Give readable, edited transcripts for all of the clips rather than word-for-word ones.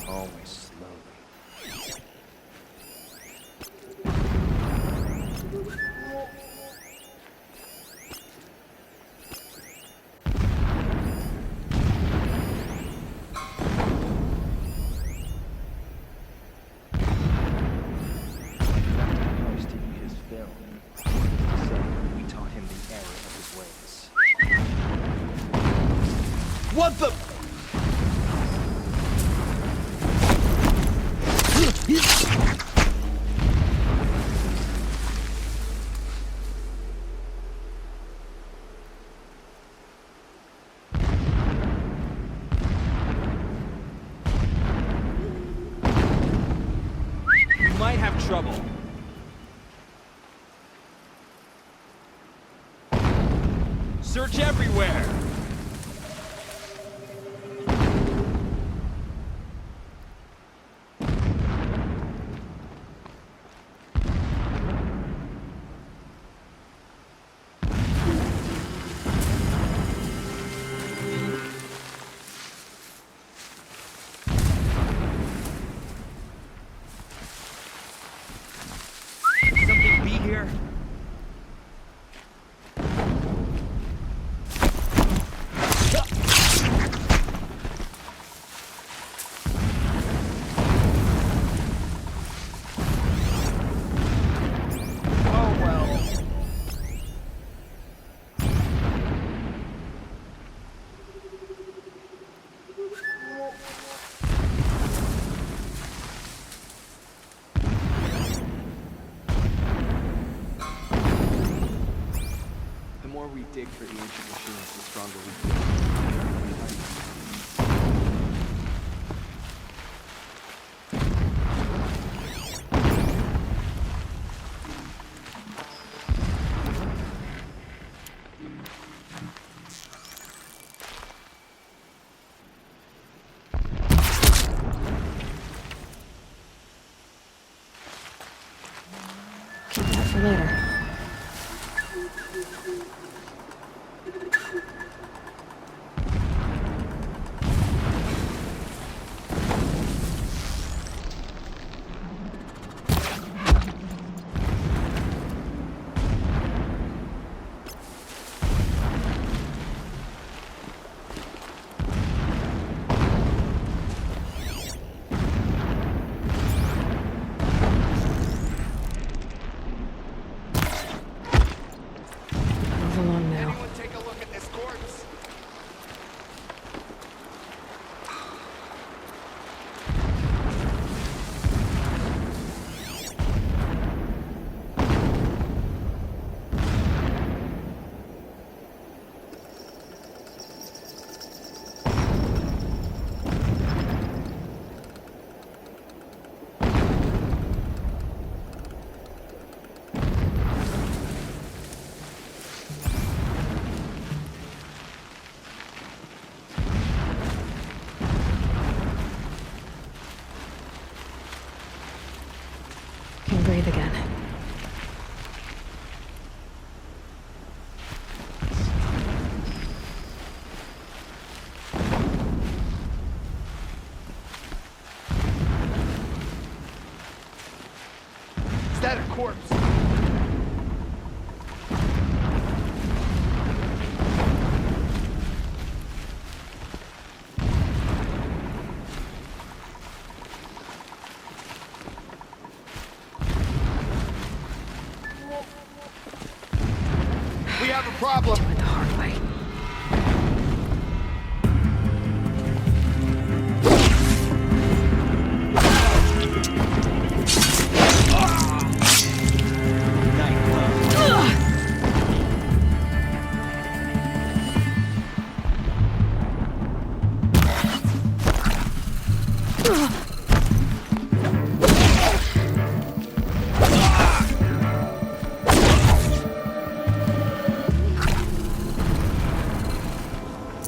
Always slowly. Most of his film. So we taught him the error of his ways. What the? You might have trouble. Search everywhere! Something be here? Oh well. The more we dig for the ancient machines, the stronger we feel. Keep that for later. Move along now. Anyone take a look at this corpse? Can breathe again. Is that a corpse? We have a problem. Do it the hard way.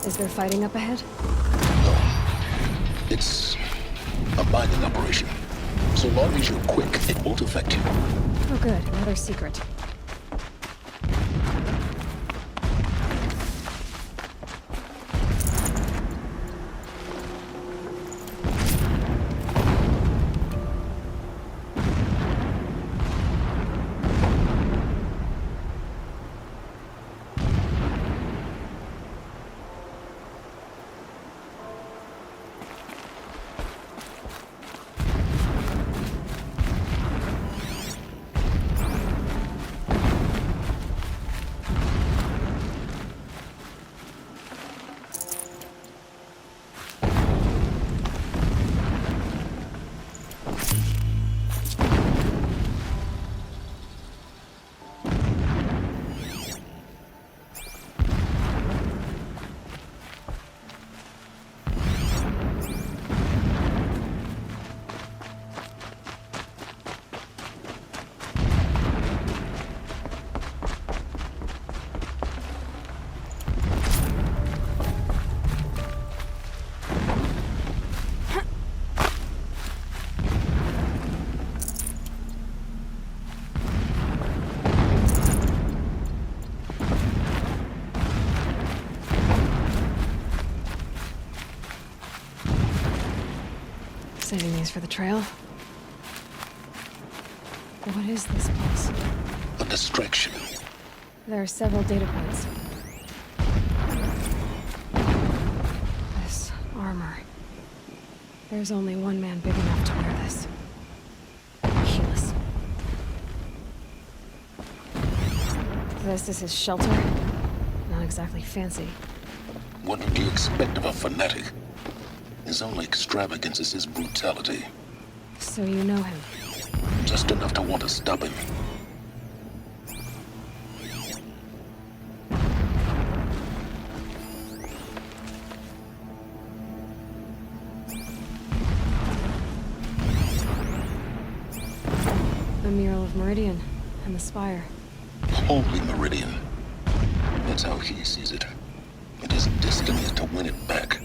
Is there fighting up ahead? It's a mining operation. So long as you're quick, it won't affect you. Oh good, another secret. Saving these for the trail. What is this place? A distraction. There are several data points. This armor. There's only one man big enough to wear this. Helis. This is his shelter. Not exactly fancy. What would you expect of a fanatic? His only extravagance is his brutality. So you know him. Just enough to want to stop him. The mural of Meridian and the spire. Holy Meridian. That's how he sees it. It is destiny to win it back.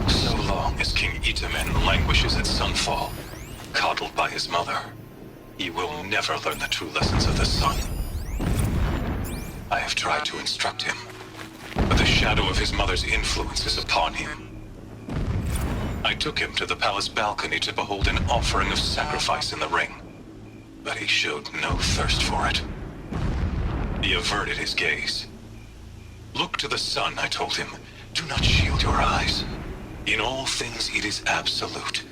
So long as King Itamen languishes at Sunfall, coddled by his mother, he will never learn the true lessons of the sun. I have tried to instruct him, but the shadow of his mother's influence is upon him. I took him to the palace balcony to behold an offering of sacrifice in the ring, but he showed no thirst for it. He averted his gaze. Look to the sun, I told him. Do not shield your eyes. In all things, it is absolute.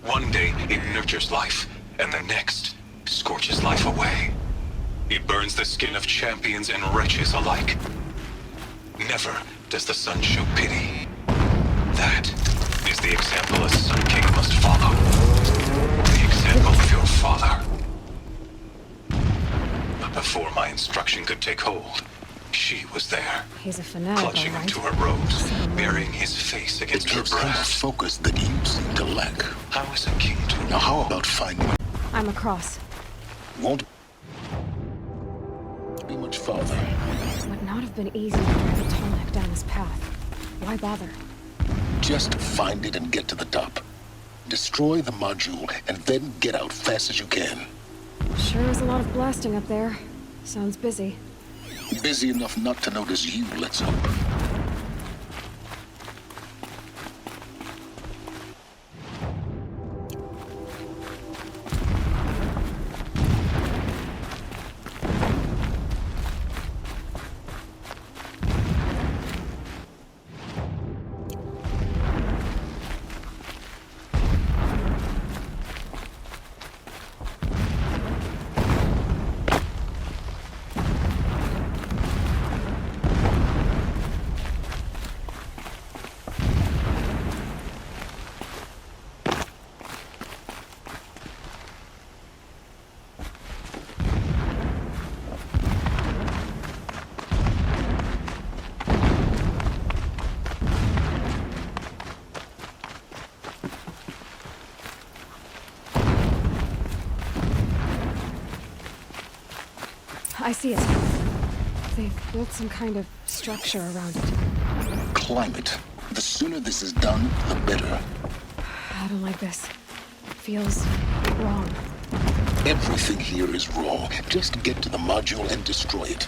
One day, it nurtures life, and the next, scorches life away. It burns the skin of champions and wretches alike. Never does the sun show pity. That is the example a Sun King must follow. The example of your father. But before my instruction could take hold, she was there, He's a fanatic, clutching all right. into her robes, burying his face It against her gives him the breast. focus that you seem to lack. How is a king to Now how about finding... I'm across. Won't be much farther. Would not have been easy to drive a Tallneck down this path. Why bother? Just find it and get to the top. Destroy the module and then get out fast as you can. Sure is a lot of blasting up there. Sounds busy. Busy enough not to notice you, let's hope. I see it. They've built some kind of structure around it. Climb it. The sooner this is done, the better. I don't like this. Feels wrong. Everything here is wrong. Just get to the module and destroy it.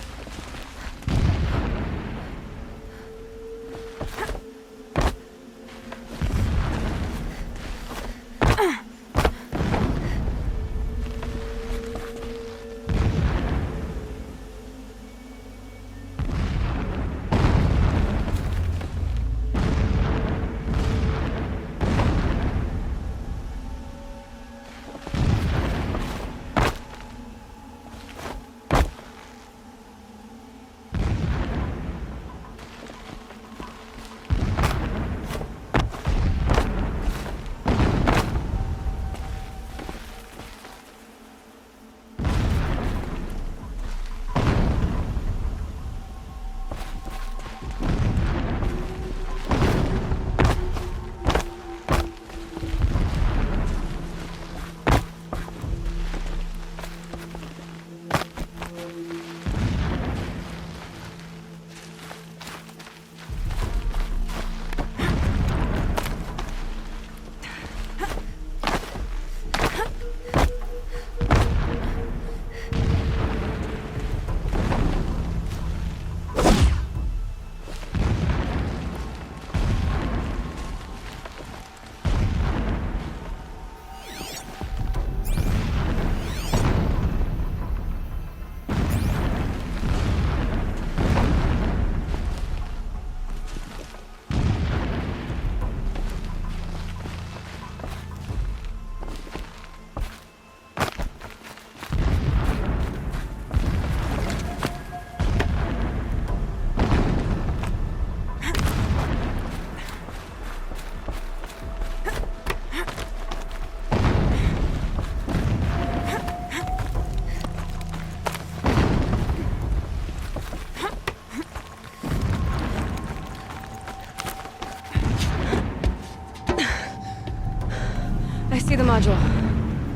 module.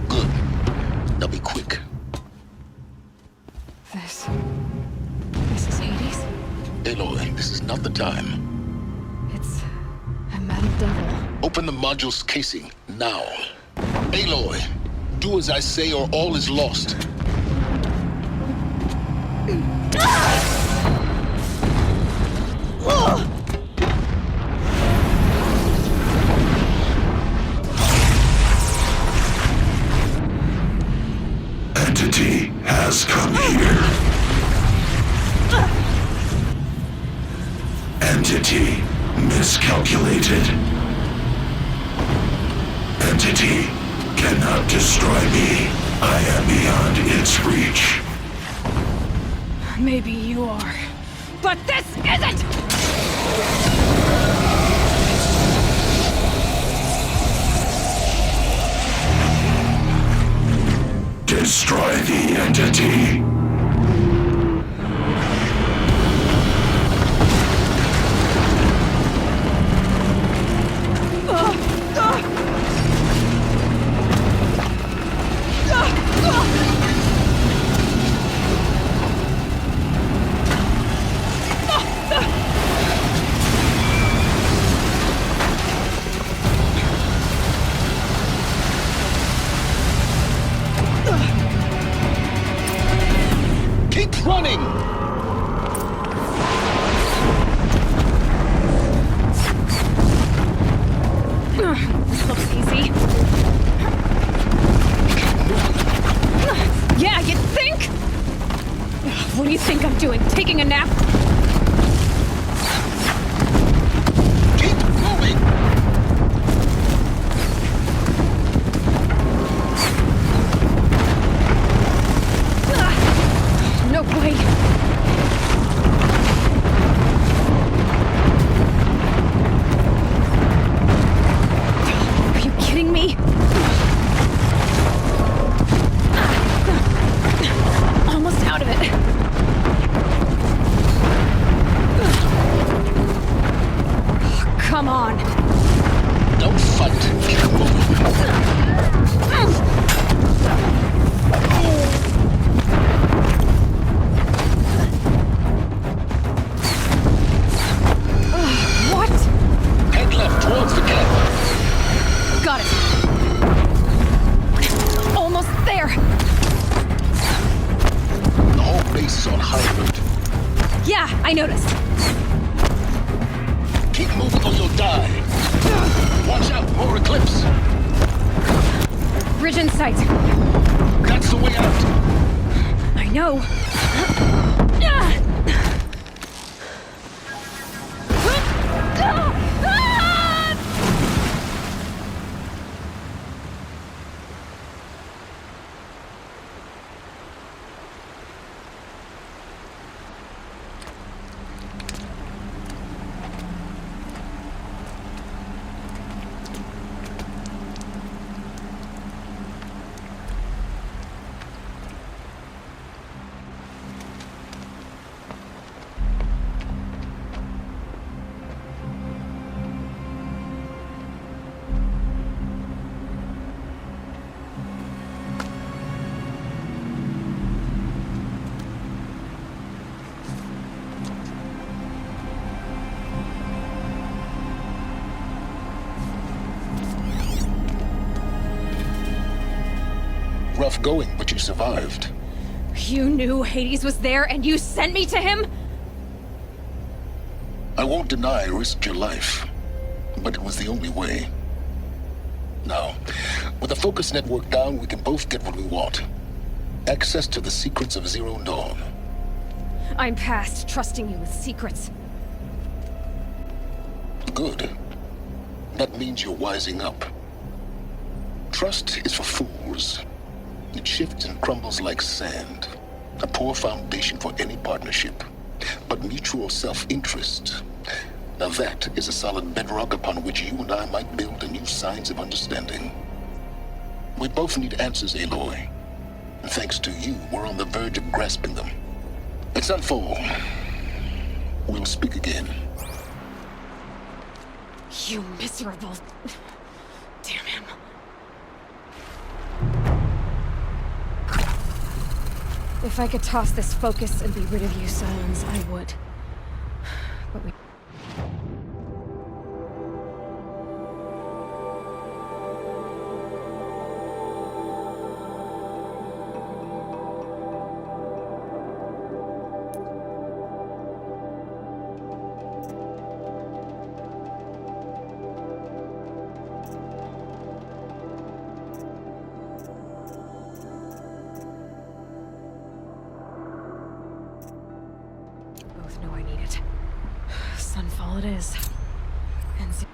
Good. Now be quick. This is Hades? Aloy, this is not the time. It's a metal devil. Open the module's casing, now. Aloy, do as I say or all is lost. Entity has come here. Entity miscalculated. Entity cannot destroy me. I am beyond its reach. Maybe you are. But this isn't! Destroy the entity. Keep running! This looks easy. Yeah, you think? What do you think I'm doing? Taking a nap? Keep moving! No way. Are you kidding me? Almost out of it. Come on. Don't fight. Keep moving. What? Head left towards the camp. Got it. Almost there. The whole base is on high alert. Yeah, I noticed. Keep moving or you'll die. Watch out, more Eclipse. Bridge in sight. That's the way out. I know. Rough going, but you survived. You knew Hades was there and you sent me to him? I won't deny I risked your life, but it was the only way. Now, with the focus network down, we can both get what we want. Access to the secrets of Zero Dawn. I'm past trusting you with secrets. Good. That means you're wising up. Trust is for fools. It shifts and crumbles like sand. A poor foundation for any partnership. But mutual self-interest. Now that is a solid bedrock upon which you and I might build a new science of understanding. We both need answers, Aloy. And thanks to you, we're on the verge of grasping them. Let's unfold. We'll speak again. You miserable... Damn him. If I could toss this focus and be rid of you, Sylens, I would. But we... both know I need it. Sunfall it is. And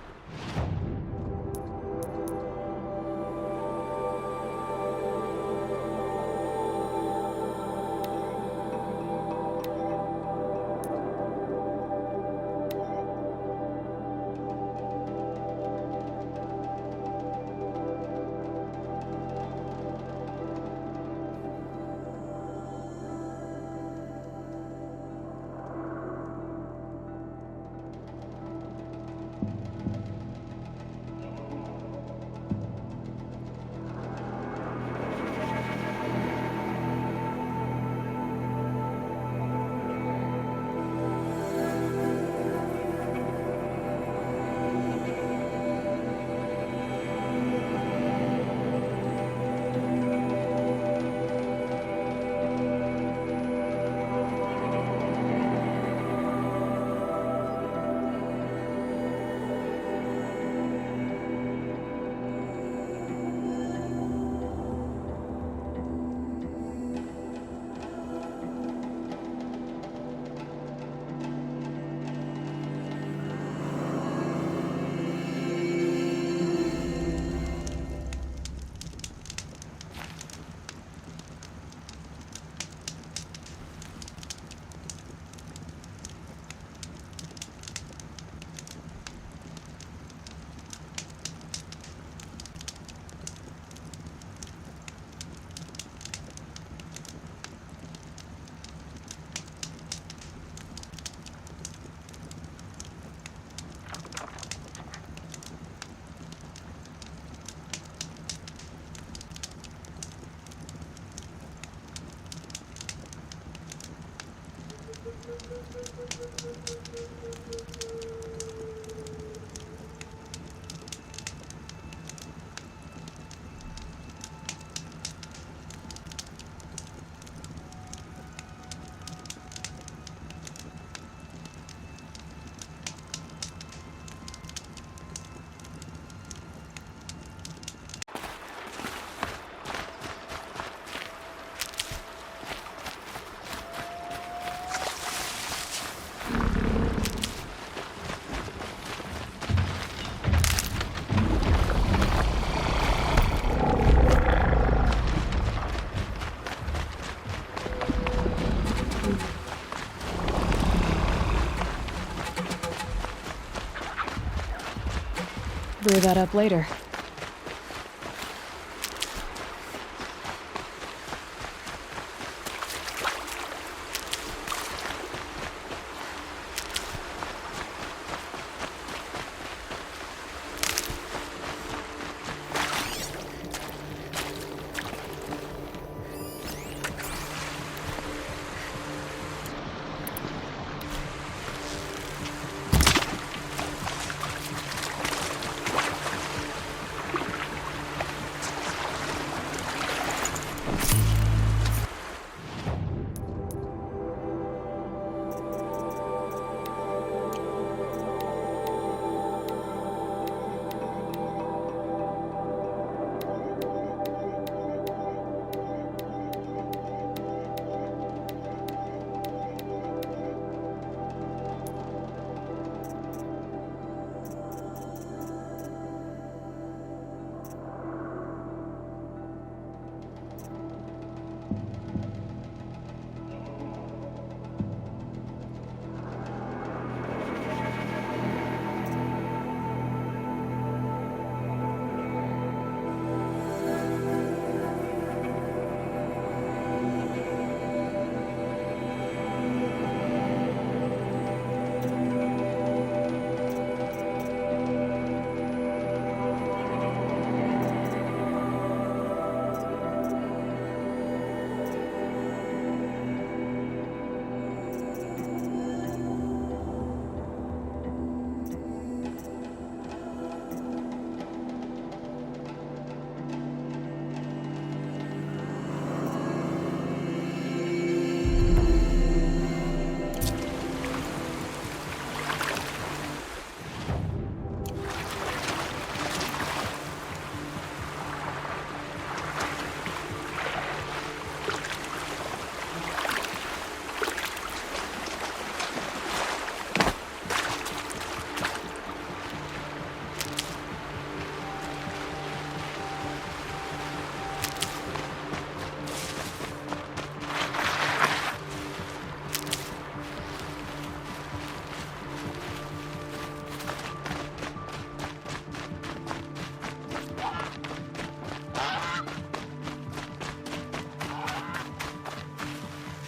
brew that up later.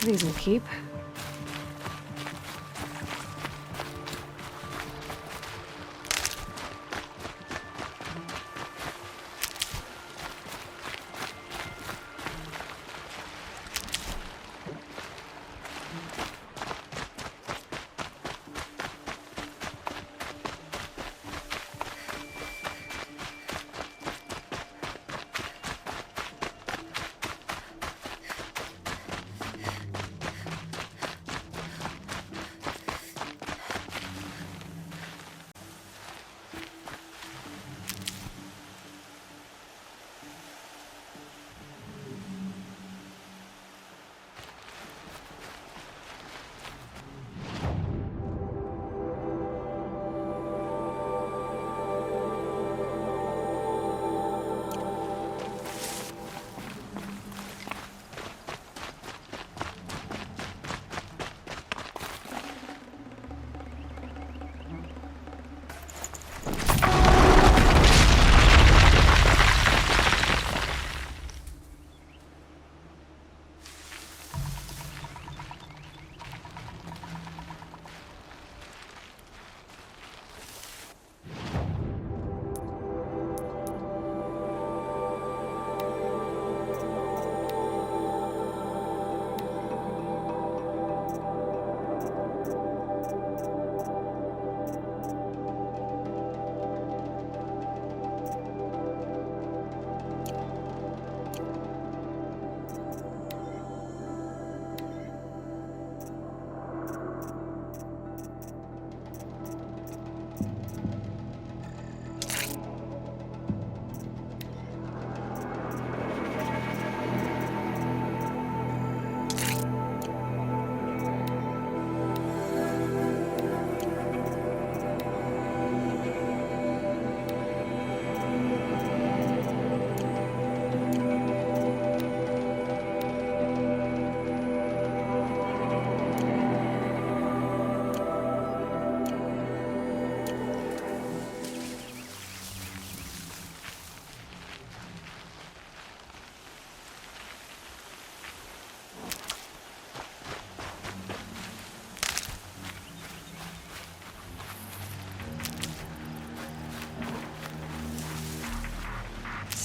These will keep.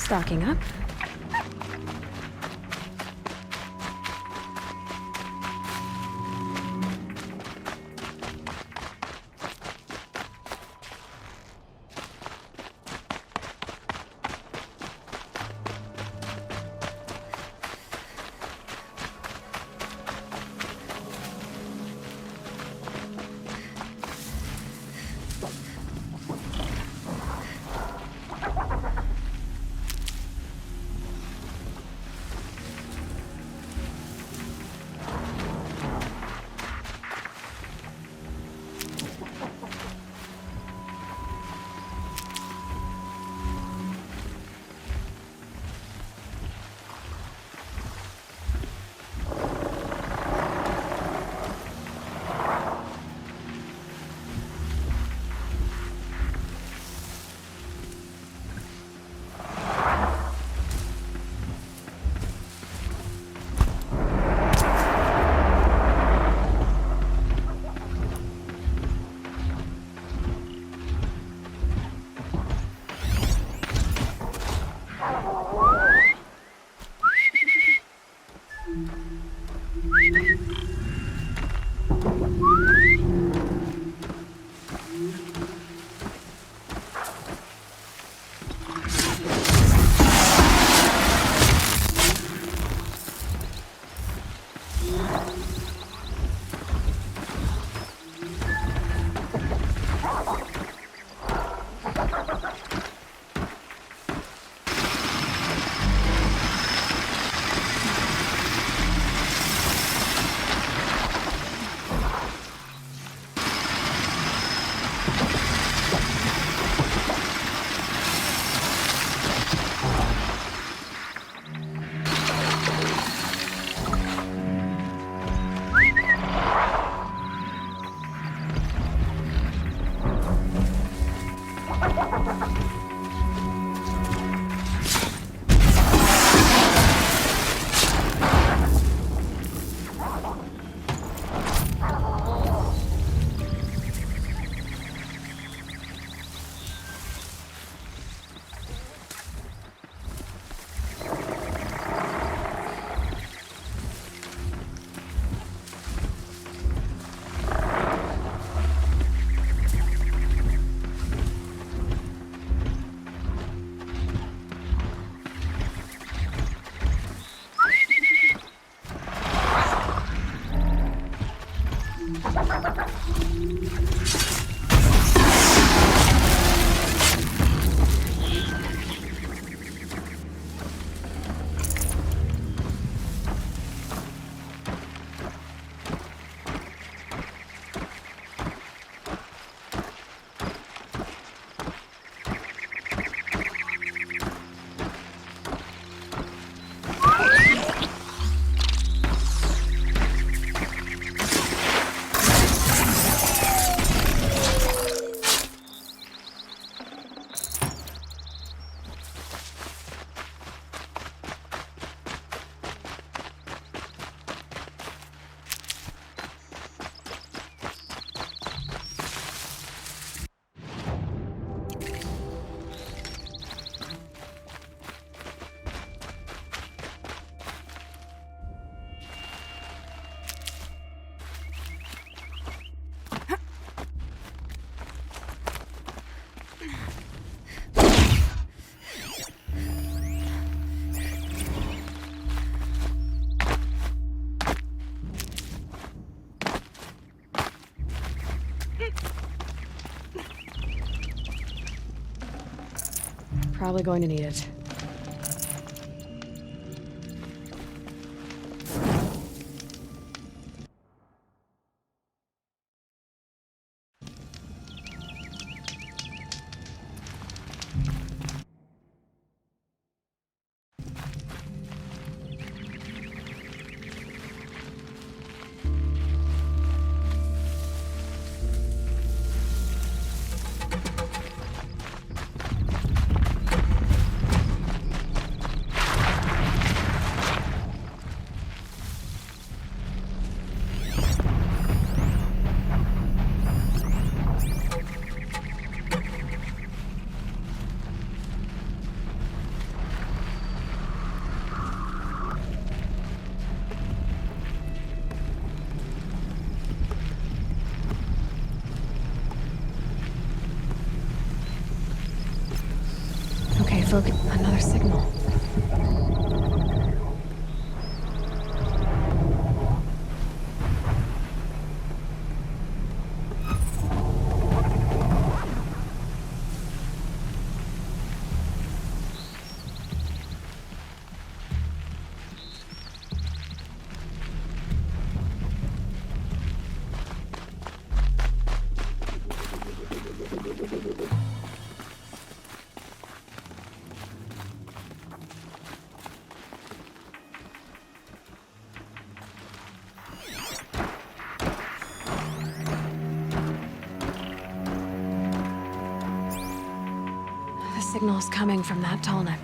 Stocking up. Probably going to need it. Okay, focus. Another signal. The signal's coming from that Tallneck.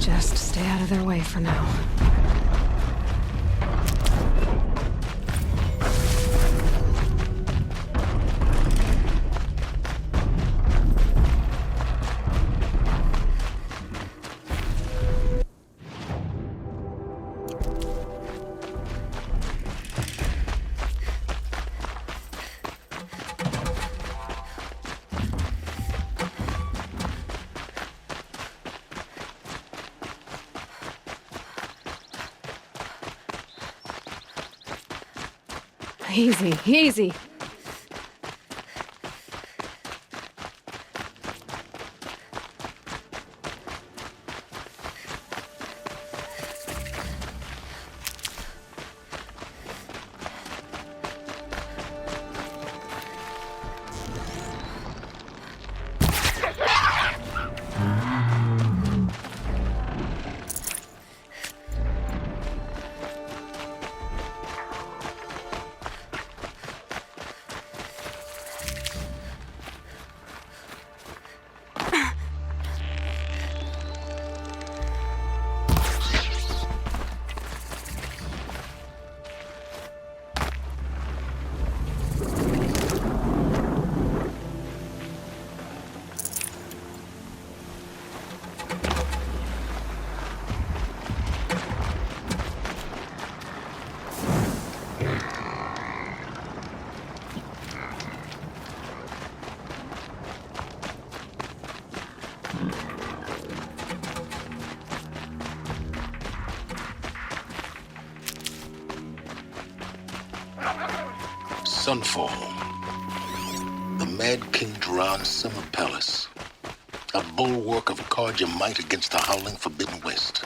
Just stay out of their way for now. Easy, easy. Sunfall. The Mad King Duran's summer palace. A bulwark of Carja might against the howling Forbidden West.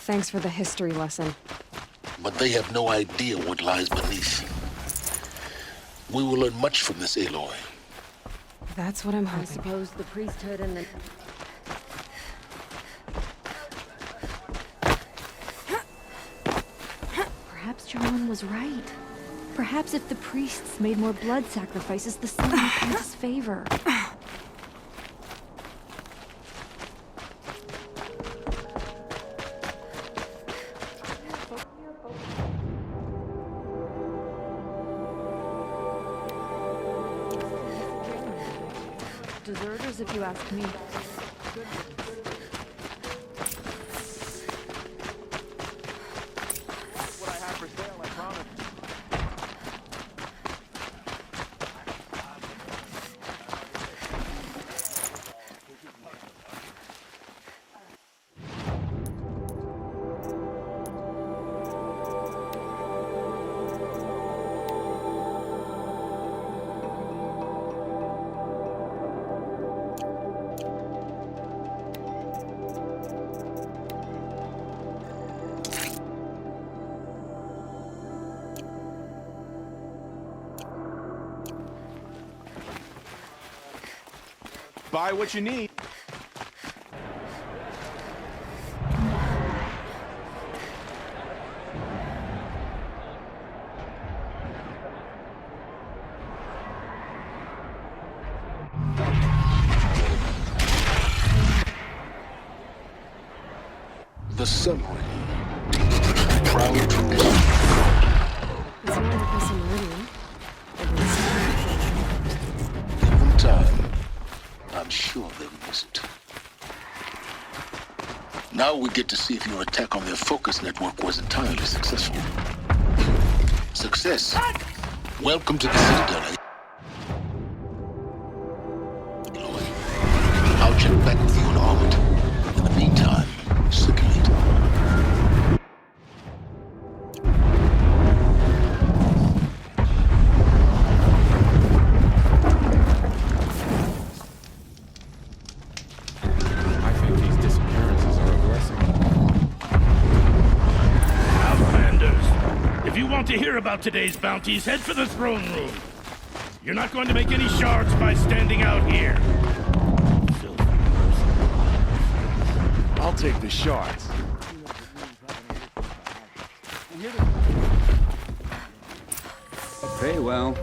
Thanks for the history lesson. But they have no idea what lies beneath. We will learn much from this Aloy. That's what I'm I hoping. suppose the priesthood and the... Perhaps John was right. Perhaps if the priests made more blood sacrifices, the sun would in his favor. Deserters, if you ask me. What I have for sale, I promise. Buy what you need. The Sun Ring. Proud tradition. It's not like this in Meridian. Give them time. I'm sure they'll miss it. Now we get to see if your attack on their focus network was entirely successful. Success. Welcome to the Citadel, Aloy. I'll check back with you in a moment. In the meantime, circulate. I think these disappearances are aggressive. Outlanders, if you want to hear about today's bounties, head for the throne room. You're not going to make any shards by standing out here. Filthy person. I'll take the shards. Very well.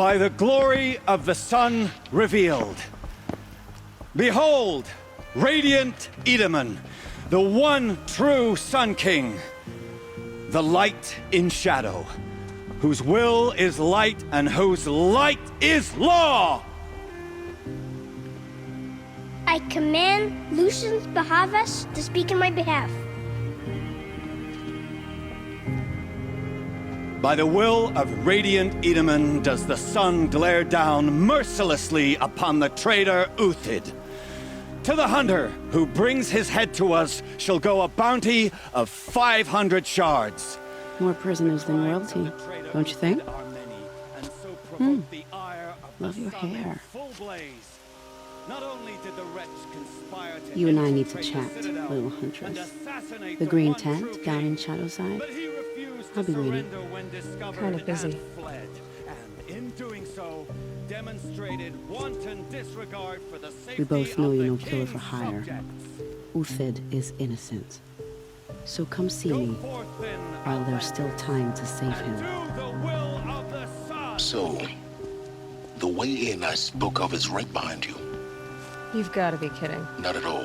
by the glory of the sun revealed. Behold, radiant Edaman, the one true Sun King, the light in shadow, whose will is light and whose light is law! I command Lucius Bahavas to speak in my behalf. By the will of radiant Edaman does the sun glare down mercilessly upon the traitor Uthid. To the hunter who brings his head to us shall go a bounty of 500 shards. More prisoners than royalty, don't you think? Love your hair. You and I need to chat, little huntress. The green tent down in Shadowside. I'll be waiting. Kind of busy. We both know you're no killer for hire. Uthid is innocent. So come see me while there's still time to save him. So, the way in I spoke of is right behind you. You've got to be kidding. Not at all.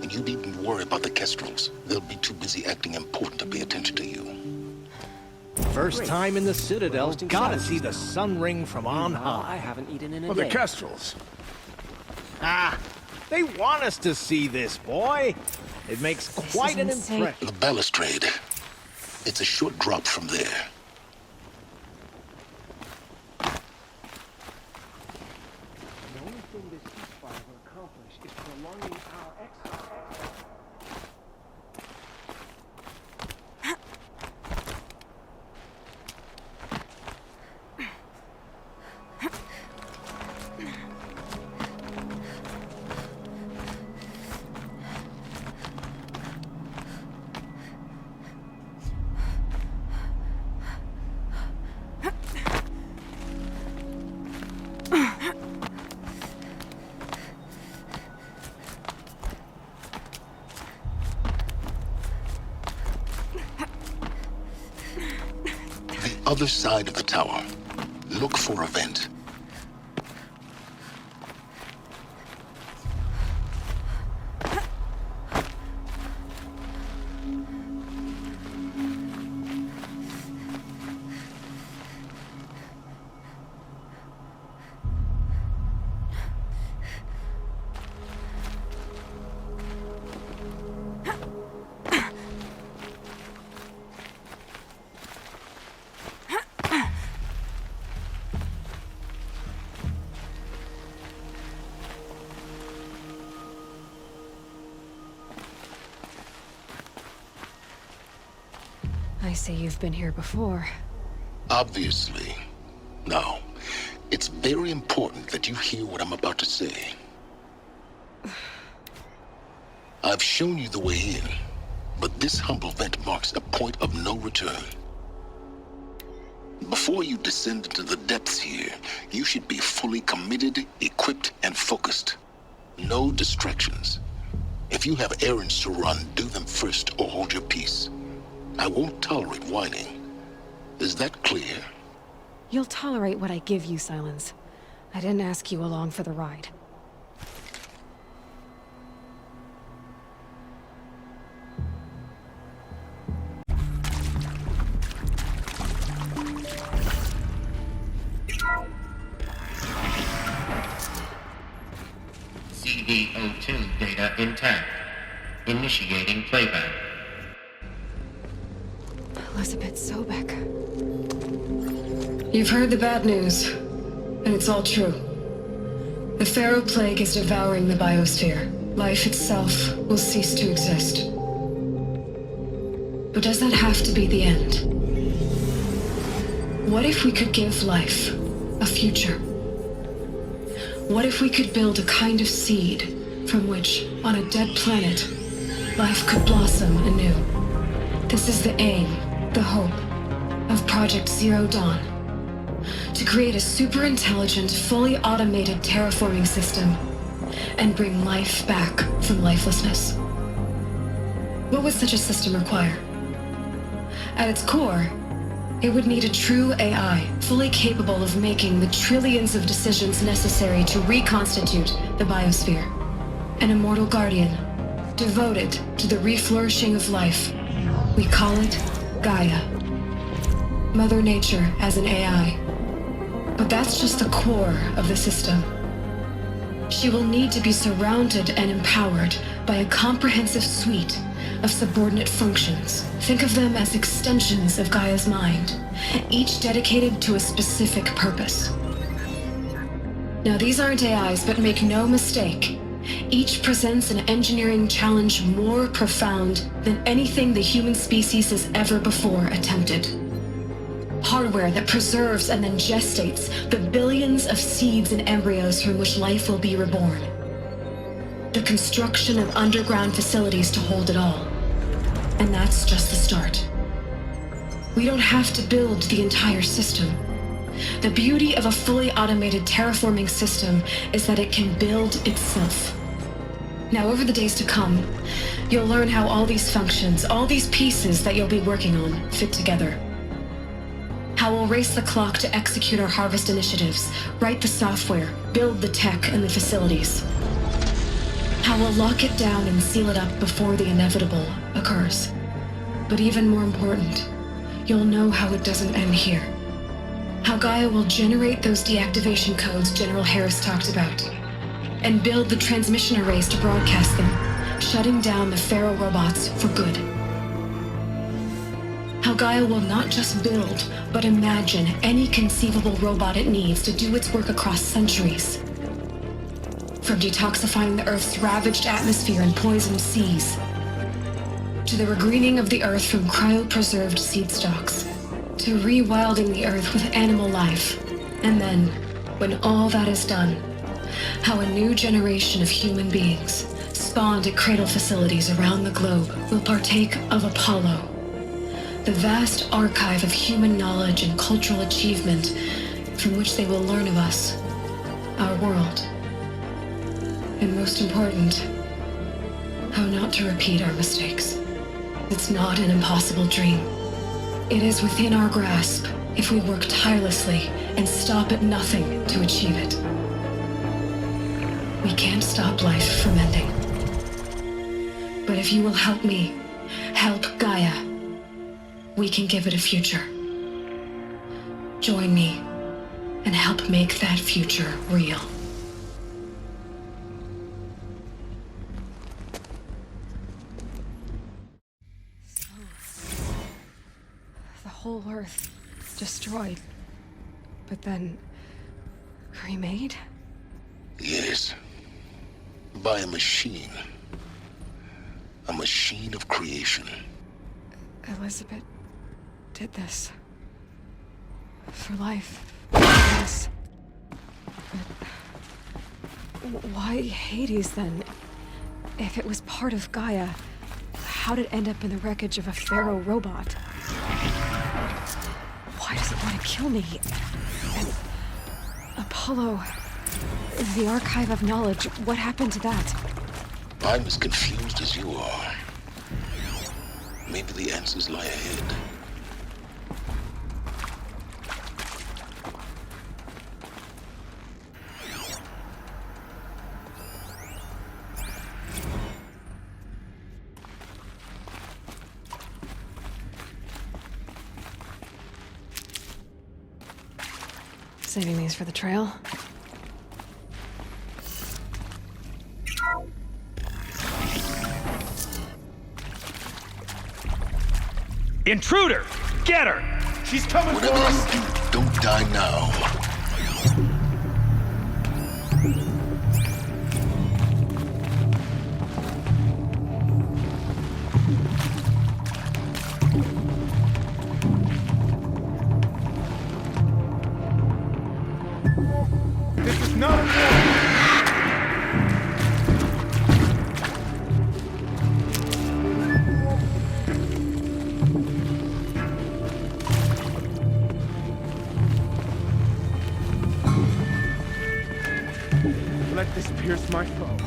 And you needn't worry about the Kestrels. They'll be too busy acting important to pay attention to you. First time in the Citadel, gotta see the sun ring from on high. I haven't eaten in a The day. Kestrels. Ah, they want us to see this, boy. It makes quite an impression. The balustrade. It's a short drop from there. The only thing this ceasefire will accomplish is prolonging our exile. Other side of the tower. Look for a vent. I see you've been here before. Obviously. Now, it's very important that you hear what I'm about to say. I've shown you the way in, but this humble vent marks a point of no return. Before you descend into the depths here, you should be fully committed, equipped, and focused. No distractions. If you have errands to run, do them first or hold your peace. I won't tolerate whining. Is that clear? You'll tolerate what I give you, Silence. I didn't ask you along for the ride. CD02 data intact. Initiating playback. Elizabeth Sobek. You've heard the bad news, and it's all true. The Pharaoh Plague is devouring the biosphere. Life itself will cease to exist. But does that have to be the end? What if we could give life a future? What if we could build a kind of seed from which, on a dead planet, life could blossom anew? This is the aim, the hope, of Project Zero Dawn. To create a super-intelligent, fully automated terraforming system and bring life back from lifelessness. What would such a system require? At its core, It would need a true AI, fully capable of making the trillions of decisions necessary to reconstitute the biosphere. An immortal guardian, devoted to the reflourishing of life. We call it Gaia. Mother Nature as an AI. But that's just the core of the system. She will need to be surrounded and empowered by a comprehensive suite of subordinate functions. Think of them as extensions of Gaia's mind, each dedicated to a specific purpose. Now, these aren't AIs, but make no mistake, each presents an engineering challenge more profound than anything the human species has ever before attempted. Hardware that preserves and then gestates the billions of seeds and embryos from which life will be reborn. The construction of underground facilities to hold it all. And that's just the start. We don't have to build the entire system. The beauty of a fully automated terraforming system is that it can build itself. Now, over the days to come, you'll learn how all these functions, all these pieces that you'll be working on, fit together. How we'll race the clock to execute our harvest initiatives, write the software, build the tech and the facilities. How we'll lock it down and seal it up before the inevitable occurs. But even more important, you'll know how it doesn't end here. How Gaia will generate those deactivation codes General Harris talked about, and build the transmission arrays to broadcast them, shutting down the Pharaoh robots for good. How Gaia will not just build, but imagine any conceivable robot it needs to do its work across centuries. From detoxifying the Earth's ravaged atmosphere and poisoned seas, to the regreening of the Earth from cryopreserved seed stalks, to rewilding the Earth with animal life. And then, when all that is done, how a new generation of human beings, spawned at cradle facilities around the globe, will partake of Apollo, the vast archive of human knowledge and cultural achievement from which they will learn of us, our world. And most important, how not to repeat our mistakes. It's not an impossible dream. It is within our grasp if we work tirelessly and stop at nothing to achieve it. We can't stop life from ending. But if you will help me, help Gaia, we can give it a future. Join me and help make that future real. The whole Earth destroyed, but then remade? Yes. By a machine. A machine of creation. Elizabeth did this. For life. Yes. But why Hades then? If it was part of Gaia, how did it end up in the wreckage of a Pharaoh robot? Why does it want to kill me? And Apollo, the archive of knowledge, what happened to that? I'm as confused as you are. Maybe the answers lie ahead. Saving these for the trail. Intruder! Get her! She's coming for us! Whatever you do, don't die now. This is not a war! Let this pierce my foe.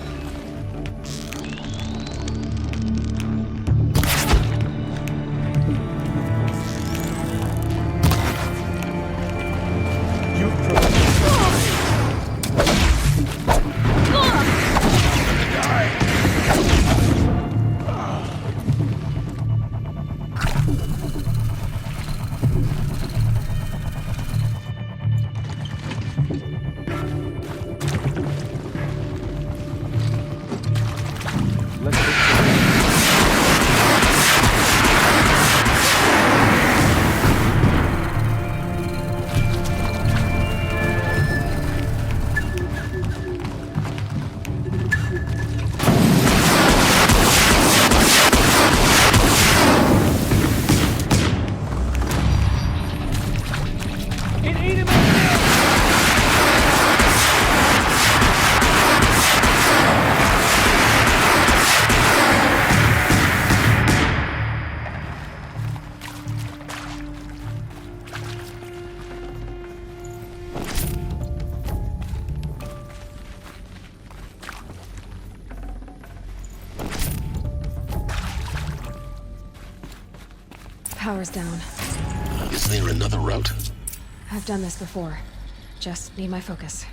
Power's down. Is there another route? I've done this before. Just need my focus.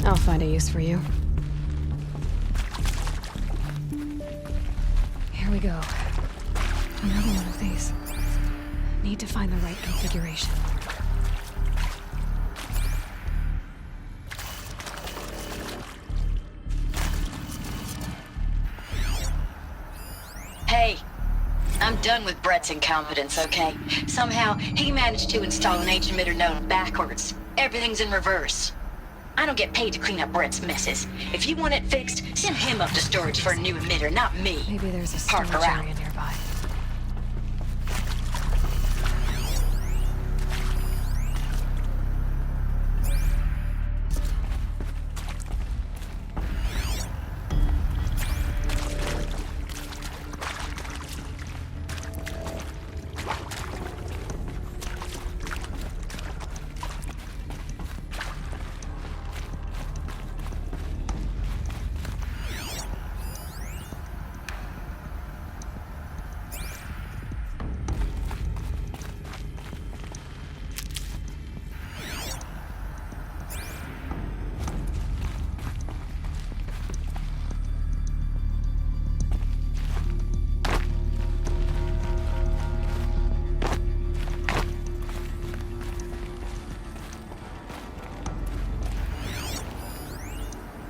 I'll find a use for you. Here we go. Another one of these. Need to find the right configuration. Hey, I'm done with Brett's incompetence, okay? Somehow, he managed to install an H-emitter node backwards. Everything's in reverse. I don't get paid to clean up Brett's messes. If you want it fixed, send him up to storage for a new emitter, not me. Maybe there's a storage Parker out. area nearby.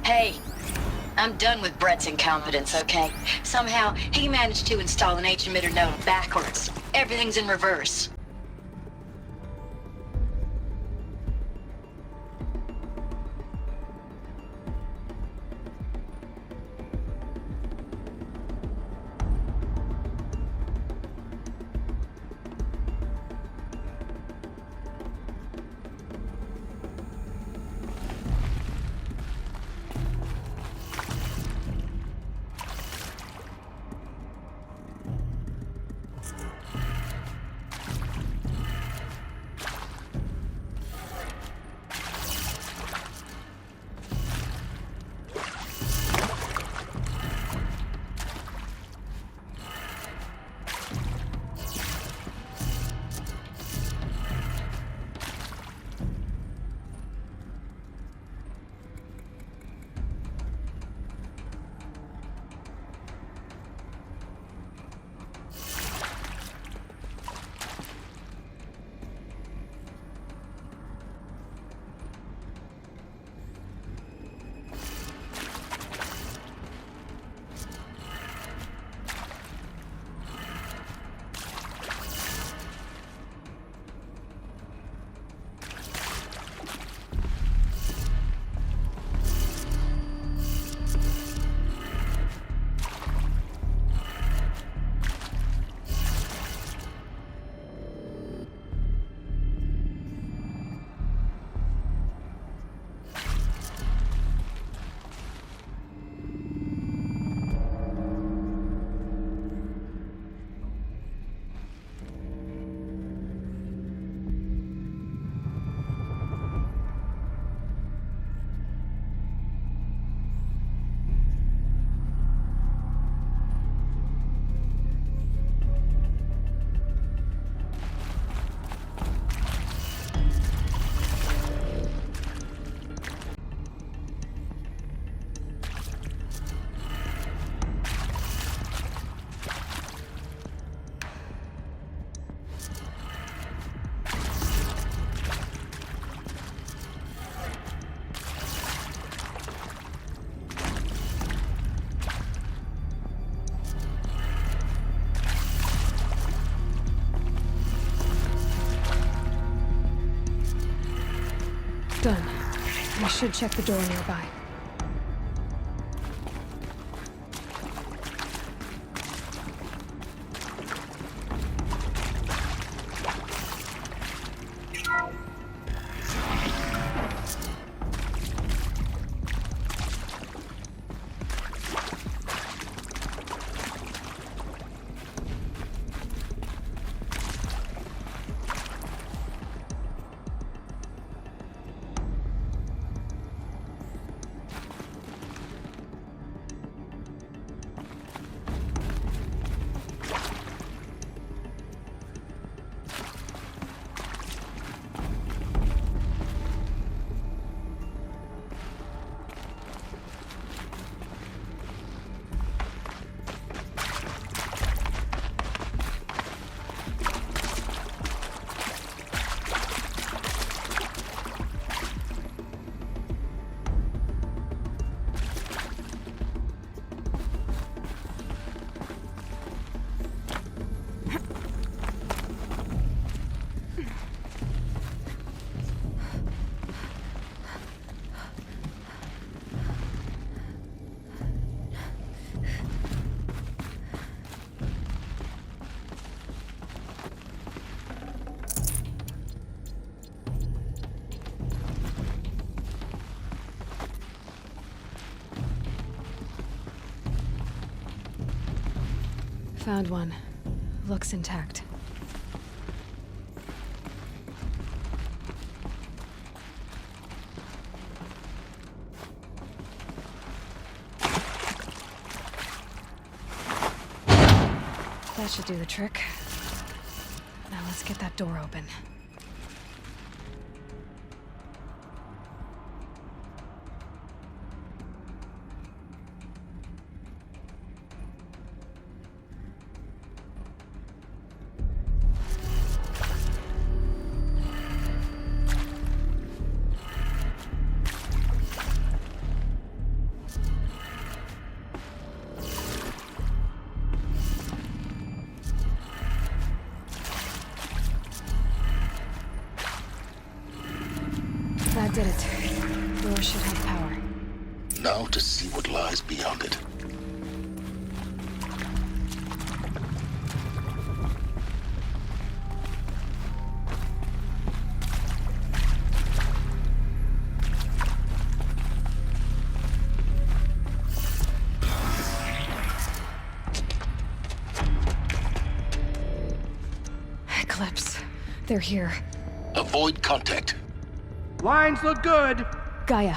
Hey, I'm done with Brett's incompetence, okay? Somehow, he managed to install an H-emitter node backwards. Everything's in reverse. Done. I should check the door nearby. Found one. Looks intact. That should do the trick. Now let's get that door open. That did it. Door should have power. Now to see what lies beyond it. Eclipse. They're here. Avoid contact. Lines look good. Gaia.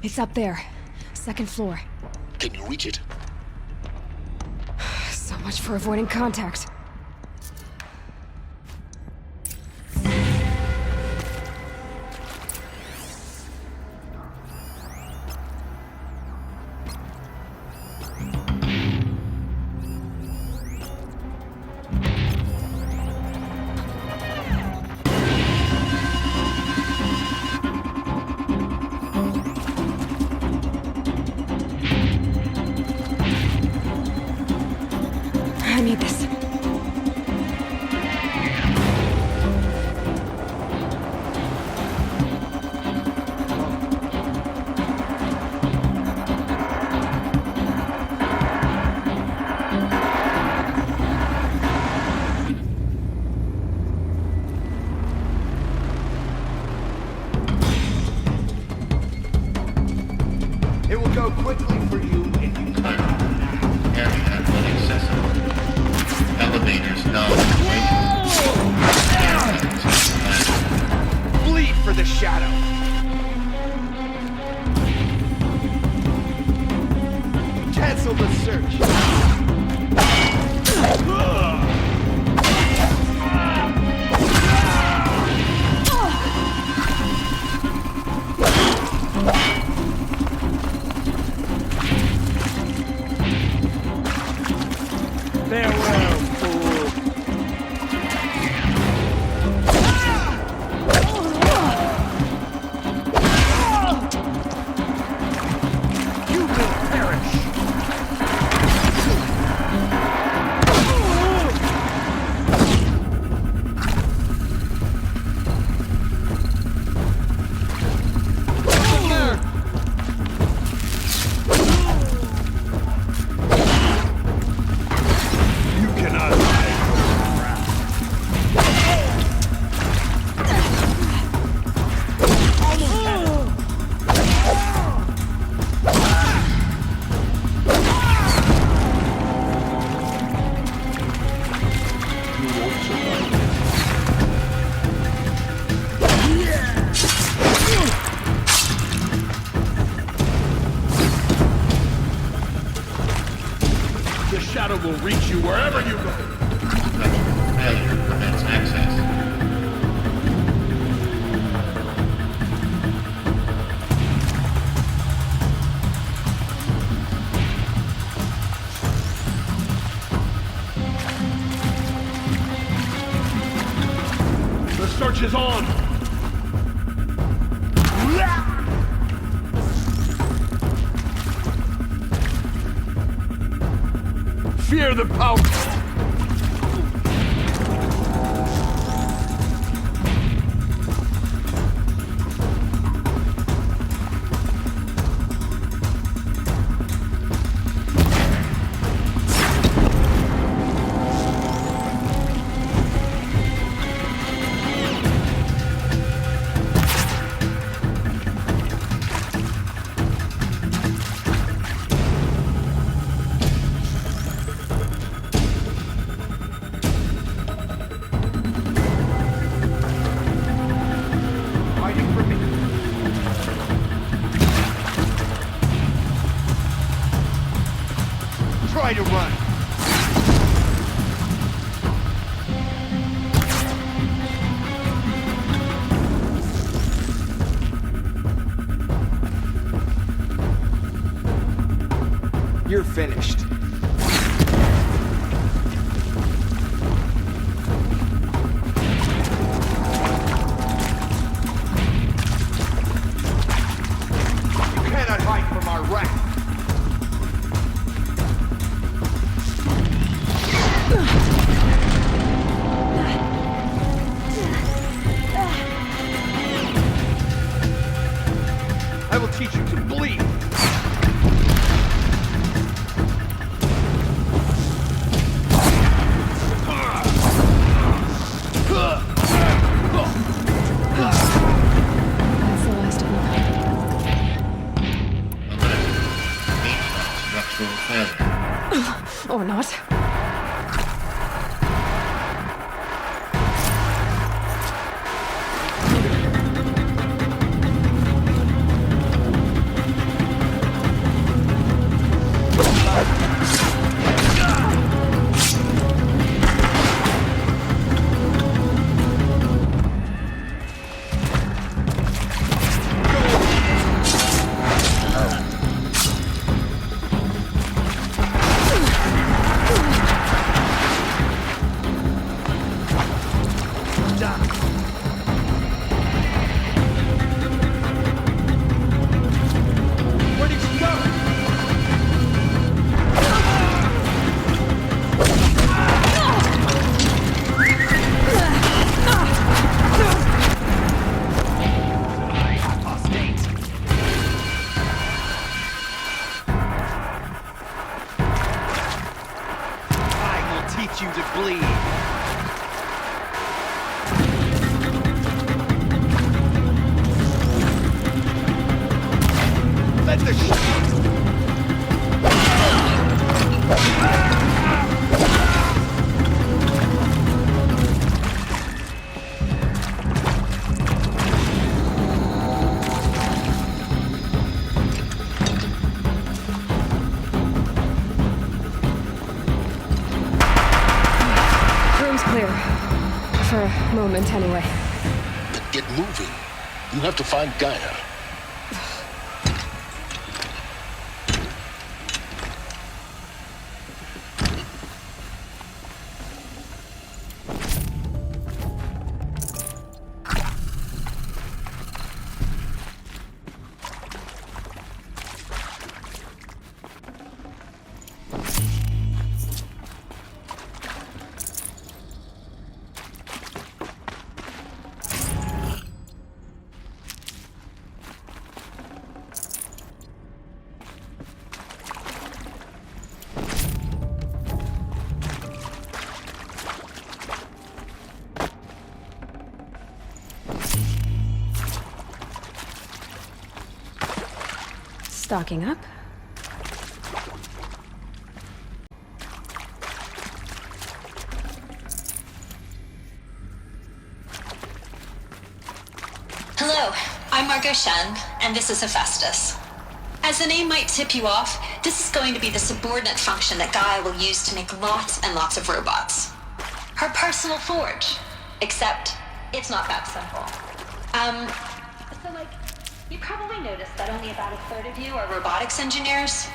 It's up there. Second floor. Can you reach it? So much for avoiding contact. I need this. It will go quickly for you if you cut it. Area inaccessible. Elevators non-operational. Bleed for the shadow. Cancel the search. Farewell, fool. You will perish. will reach you wherever you go. Failure prevents access. The search is on! Fear the power! Try to run. You're finished. You cannot hide from our wrath. I will teach you to bleed. That's the last of them. Structural failure. Or not. Where did you go? I will teach you to bleed. Let the Room's clear. For a moment, anyway. Then get moving. You have to find Gaia. Stocking up. Hello, I'm Margot Shen, and this is Hephaestus. As the name might tip you off, this is going to be the subordinate function that Gaia will use to make lots and lots of robots. Her personal forge. Except, it's not that simple. You probably noticed that only about a third of you are robotics engineers.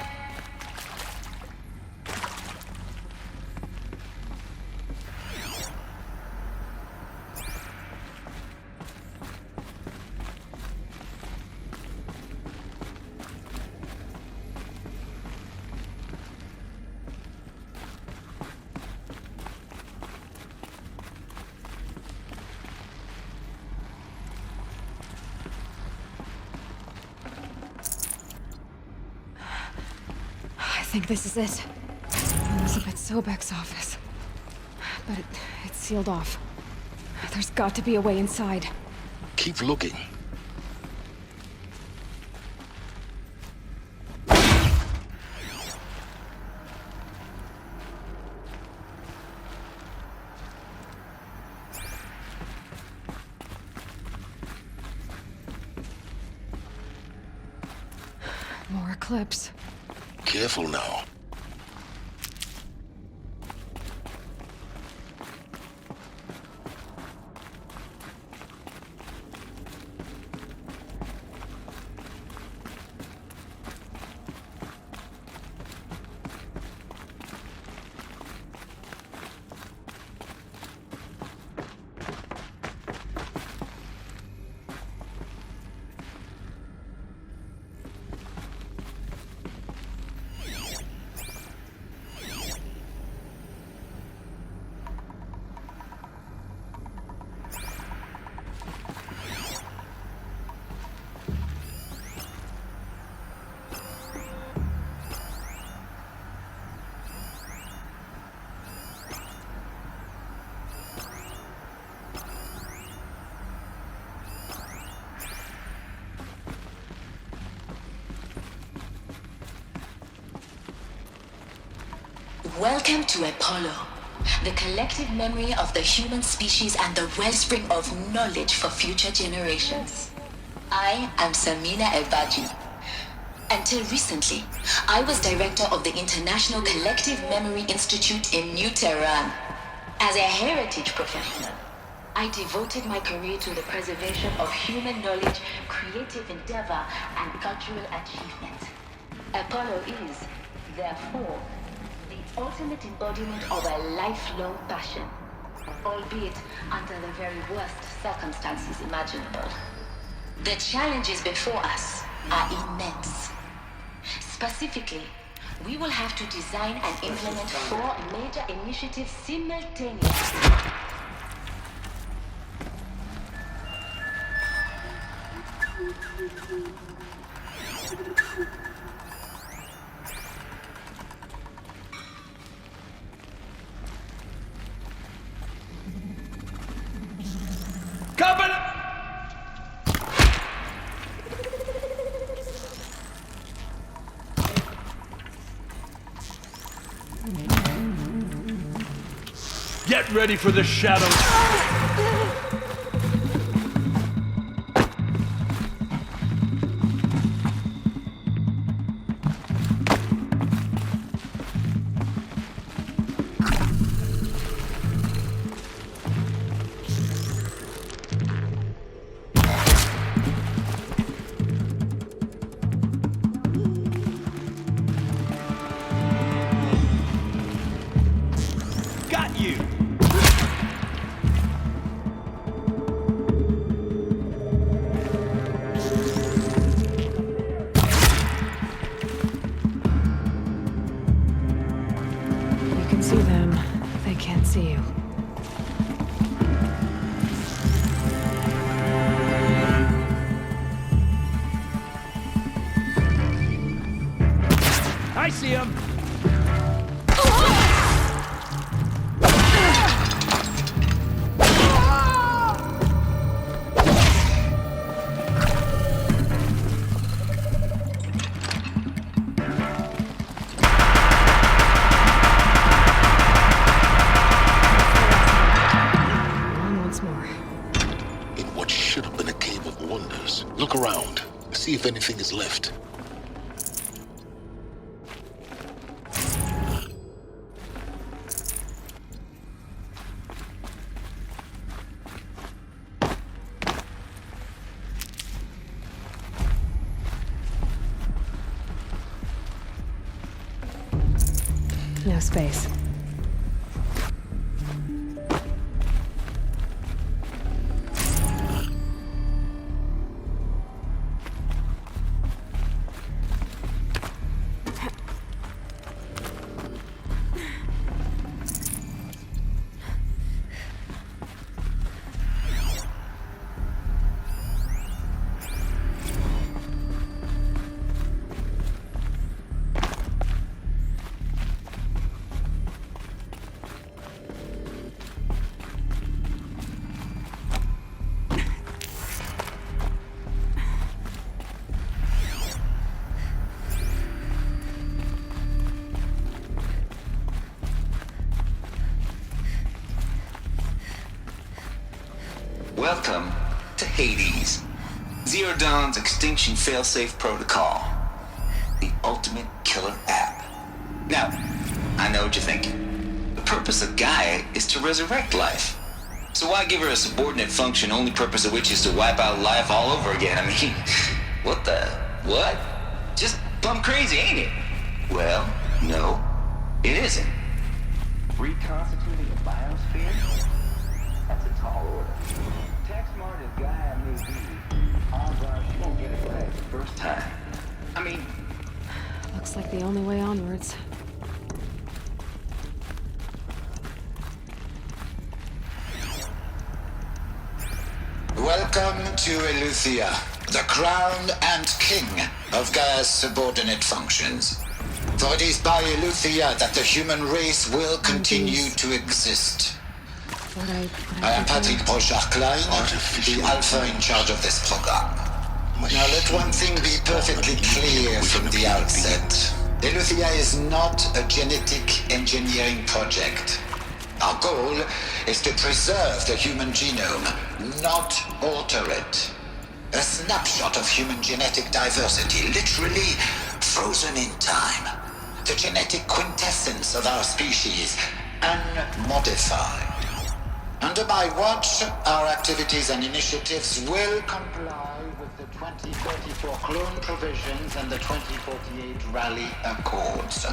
I think this is it. Elizabeth Sobek's office. But it's sealed off. There's got to be a way inside. Keep looking. More Eclipse. Careful now. Welcome to Apollo, the collective memory of the human species and the wellspring of knowledge for future generations. I am Samina Ebaji. Until recently, I was director of the International Collective Memory Institute in New Tehran. As a heritage professional, I devoted my career to the preservation of human knowledge, creative endeavor, and cultural achievement. Apollo is, therefore, the ultimate embodiment of a lifelong passion, albeit under the very worst circumstances imaginable. The challenges before us are immense. Specifically, we will have to design and implement 4 major initiatives simultaneously. Get ready for the shadows. Got you! You can see them. They can't see you. I see him. Look around. See if anything is left. No space. Welcome to Hades, Zero Dawn's extinction failsafe protocol, the ultimate killer app. Now, I know what you're thinking. The purpose of Gaia is to resurrect life. So why give her a subordinate function, only purpose of which is to wipe out life all over again? I mean, what? Just plumb crazy, ain't it? Well, no, it isn't. Reconstituting a biosphere? That's a tall order. Tech smart as Gaia may be, odds are she won't get it right the first time. I mean... Looks like the only way onwards. Welcome to Eleuthia, the crown and king of Gaia's subordinate functions. For it is by Eleuthia that the human race will continue to exist. I am Patrick Brochard-Klein, the Alpha in charge of this program. Now let one thing be perfectly clear from the outset. Eleuthia is not a genetic engineering project. Our goal is to preserve the human genome, not alter it. A snapshot of human genetic diversity, literally frozen in time. The genetic quintessence of our species, unmodified. Under my watch, our activities and initiatives will comply with the 2034 clone provisions and the 2048 Rally Accords.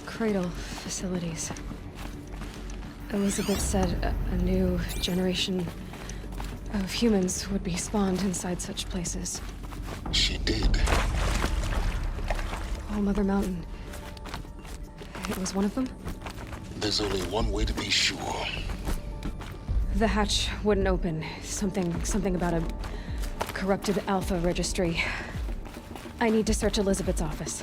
Cradle facilities. Elizabeth said a new generation of humans would be spawned inside such places. She did. All Mother Mountain. It was one of them? There's only one way to be sure. The hatch wouldn't open. Something about a corrupted Alpha registry. I need to search Elizabeth's office.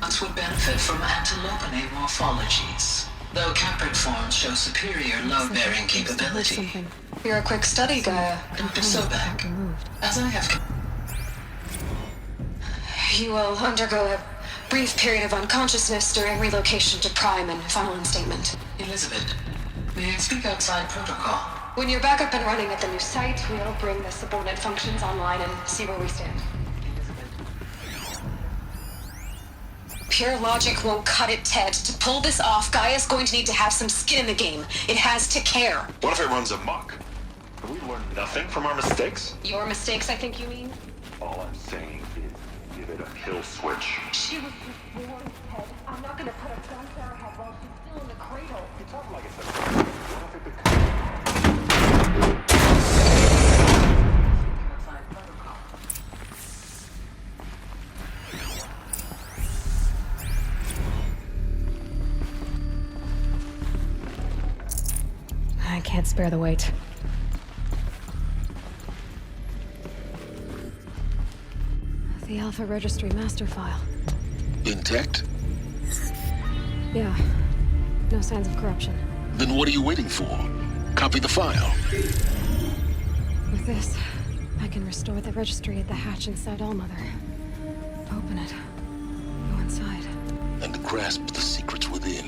Us would benefit from antilopinae morphologies, though caprid forms show superior load-bearing capability. You're a quick study, Gaia. Dr. Sobek, as I have... You will undergo a brief period of unconsciousness during relocation to Prime and final instatement. Elizabeth, may I speak outside protocol? When you're back up and running at the new site, we'll bring the subordinate functions online and see where we stand. Pure logic won't cut it, Ted. To pull this off, Gaia's going to need to have some skin in the game. It has to care. What if it runs amok? Have we learned nothing from our mistakes? Your mistakes, I think you mean? All I'm saying is give it a kill switch. She was just born, Ted. I'm not gonna put a gun to her head while she's still in the cradle. You talk like it's a... What if it becomes... I can't spare the weight. The Alpha Registry master file. Intact? Yeah. No signs of corruption. Then what are you waiting for? Copy the file. With this, I can restore the registry at the hatch inside Allmother. Open it. Go inside. And grasp the secrets within.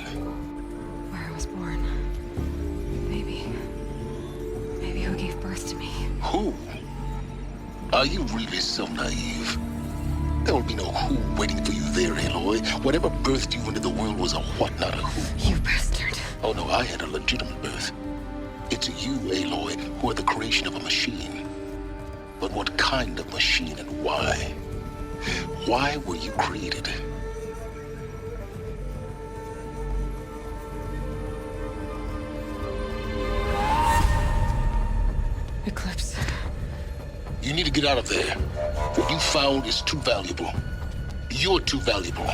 Where I was born. Maybe who gave birth to me. Who? Are you really so naive? There will be no who waiting for you there, Aloy. Whatever birthed you into the world was a what, not a who. You bastard. Oh no, I had a legitimate birth. It's you, Aloy, who are the creation of a machine. But what kind of machine and why? Why were you created? Eclipse. You need to get out of there. What you found is too valuable. You're too valuable.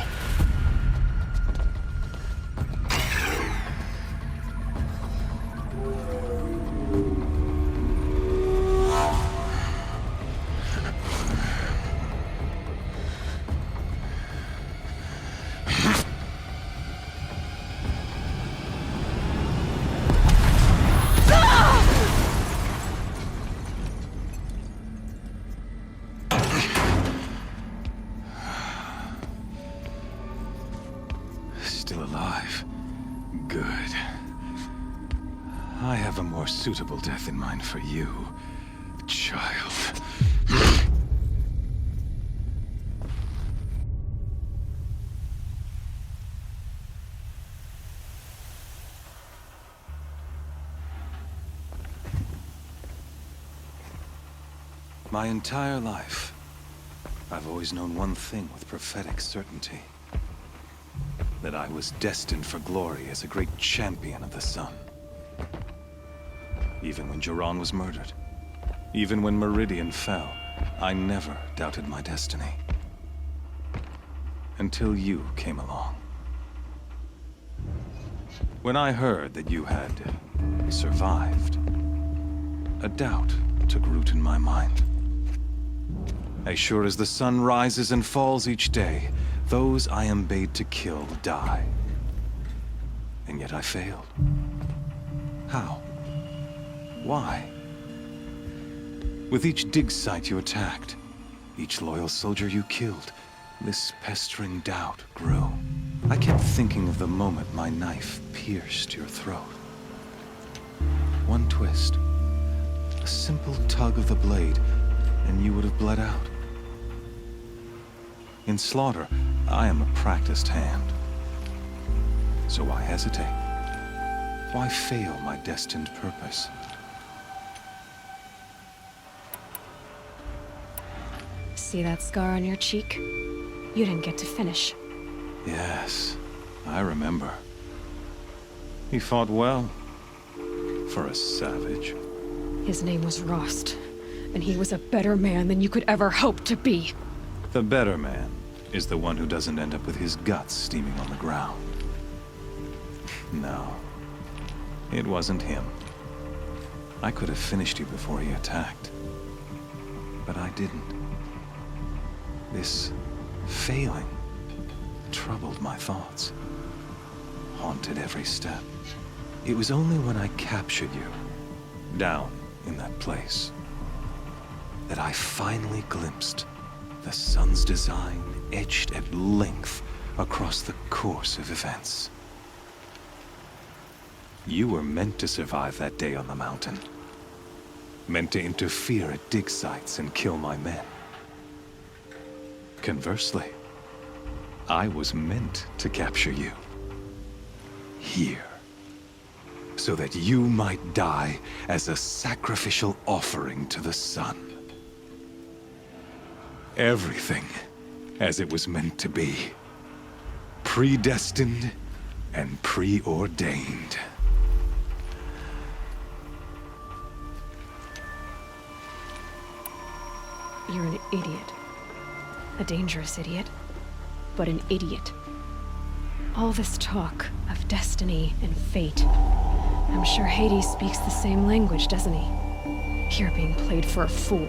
Still alive. Good. I have a more suitable death in mind for you, child. My entire life, I've always known one thing with prophetic certainty. That I was destined for glory as a great champion of the sun. Even when Jiran was murdered, even when Meridian fell, I never doubted my destiny. Until you came along. When I heard that you had survived, a doubt took root in my mind. As sure as the sun rises and falls each day, those I am bade to kill die. And yet I failed. How? Why? With each dig site you attacked, each loyal soldier you killed, this pestering doubt grew. I kept thinking of the moment my knife pierced your throat. One twist, a simple tug of the blade, and you would have bled out. In slaughter, I am a practiced hand. So why hesitate? Why fail my destined purpose? See that scar on your cheek? You didn't get to finish. Yes, I remember. He fought well. For a savage. His name was Rost, and he was a better man than you could ever hope to be. The better man is the one who doesn't end up with his guts steaming on the ground. No, it wasn't him. I could have finished you before he attacked. But I didn't. This failing troubled my thoughts, haunted every step. It was only when I captured you, down in that place, that I finally glimpsed the sun's design etched at length across the course of events. You were meant to survive that day on the mountain. Meant to interfere at dig sites and kill my men. Conversely, I was meant to capture you. Here. So that you might die as a sacrificial offering to the sun. Everything as it was meant to be. Predestined and preordained. You're an idiot. A dangerous idiot, but an idiot. All this talk of destiny and fate. I'm sure Hades speaks the same language, doesn't he? You're being played for a fool.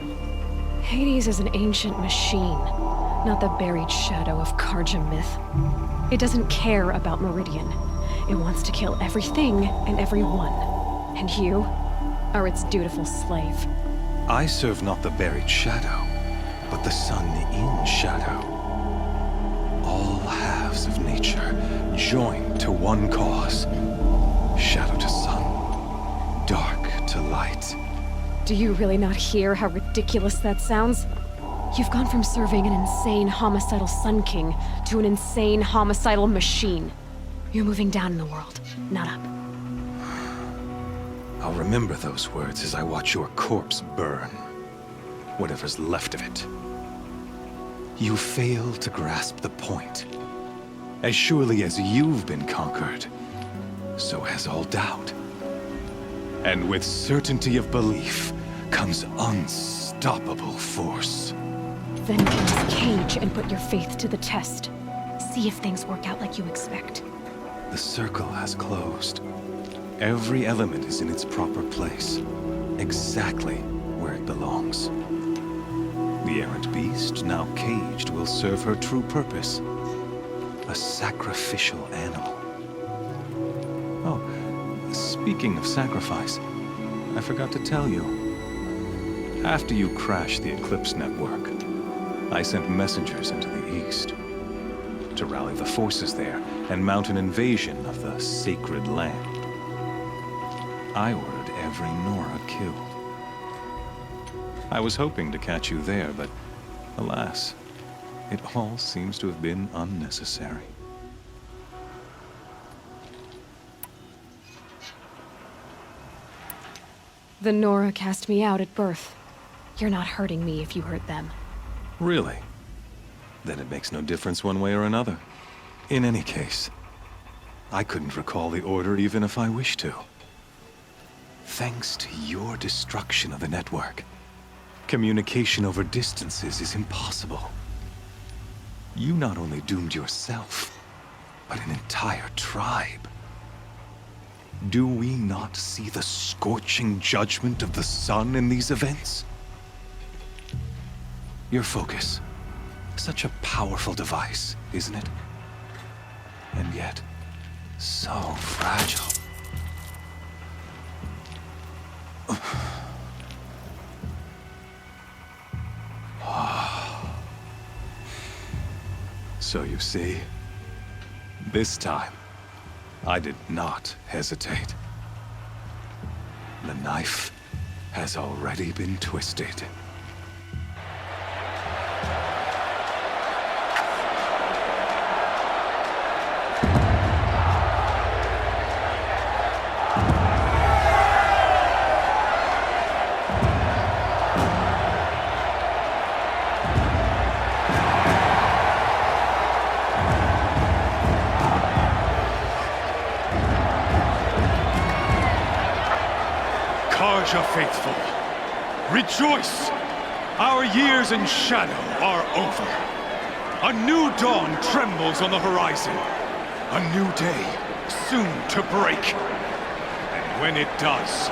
Hades is an ancient machine, not the buried shadow of Karja myth. It doesn't care about Meridian. It wants to kill everything and everyone. And you are its dutiful slave. I serve not the buried shadow, but the sun in shadow. All halves of nature joined to one cause. Shadow to sun, dark to light. Do you really not hear how ridiculous that sounds? You've gone from serving an insane homicidal Sun King to an insane homicidal machine. You're moving down in the world, not up. I'll remember those words as I watch your corpse burn. Whatever's left of it. You fail to grasp the point. As surely as you've been conquered, so has all doubt. And with certainty of belief comes unstoppable force. Then close Cage and put your faith to the test. See if things work out like you expect. The circle has closed. Every element is in its proper place, exactly where it belongs. The errant beast, now caged, will serve her true purpose. A sacrificial animal. Oh, speaking of sacrifice, I forgot to tell you. After you crashed the Eclipse network, I sent messengers into the east to rally the forces there and mount an invasion of the sacred land. I ordered every Nora killed. I was hoping to catch you there, but alas, it all seems to have been unnecessary. The Nora cast me out at birth. You're not hurting me if you hurt them. Really? Then it makes no difference one way or another. In any case, I couldn't recall the order even if I wished to. Thanks to your destruction of the network, communication over distances is impossible. You not only doomed yourself, but an entire tribe. Do we not see the scorching judgment of the sun in these events? Your focus. Such a powerful device, isn't it? And yet, so fragile. So you see, this time, I did not hesitate. The knife has already been twisted. Karja faithful, rejoice! Our years in shadow are over. A new dawn trembles on the horizon. A new day soon to break. And when it does,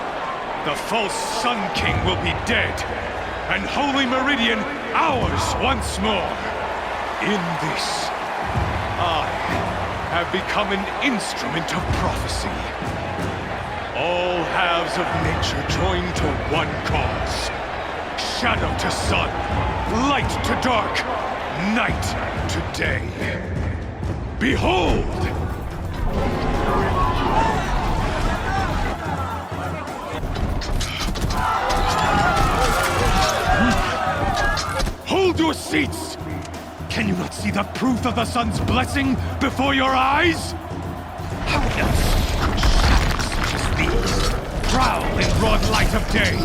the false Sun King will be dead, and Holy Meridian ours once more. In this, I have become an instrument of prophecy. All halves of nature joined to one cause. Shadow to sun, light to dark, night to day. Behold! Hold your seats! Can you not see the proof of the sun's blessing before your eyes? How else could shadows such as these prowl in broad light of day?